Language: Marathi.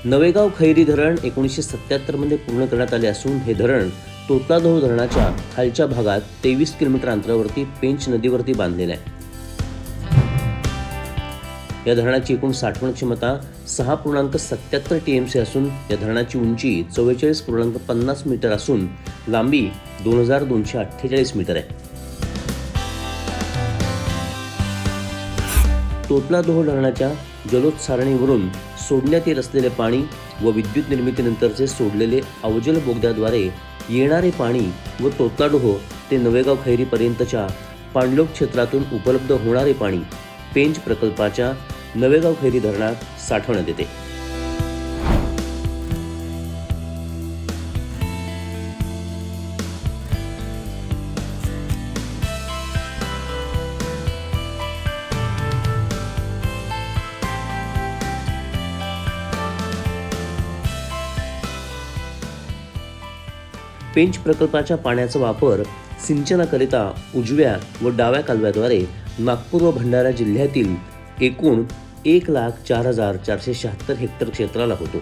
नवेगाव खैरी धरण 1977 मध्ये पूर्ण करण्यात आले असून हे धरण तोतलाधोळ धरणाच्या खालच्या भागात 23 किलोमीटर अंतरावरती पेंच नदीवरती बांधलेले आहे. या धरणाची एकूण साठवण क्षमता 6.77 TMC असून या धरणाची उंची 44.50 मीटर असून लांबी 2248 मीटर आहे. तोतलाधोळ धरणाच्या जलोत्सारणीवरून सोडण्यात येत असलेले पाणी व विद्युत निर्मितीनंतरचे सोडलेले अवजल बोगद्याद्वारे येणारे पाणी व तोतलाडोह ते नवेगाव खैरीपर्यंतच्या पाणलोट क्षेत्रातून उपलब्ध होणारे पाणी पेंच प्रकल्पाच्या नवेगाव खैरी धरणात साठवण्यात येते. पेंच प्रकल्पाच्या पाण्याचा वापर सिंचनाकरिता उजव्या व डाव्या कालव्याद्वारे नागपूर व भंडारा जिल्ह्यातील एकूण 1,04,476 हेक्टर क्षेत्राला होतो.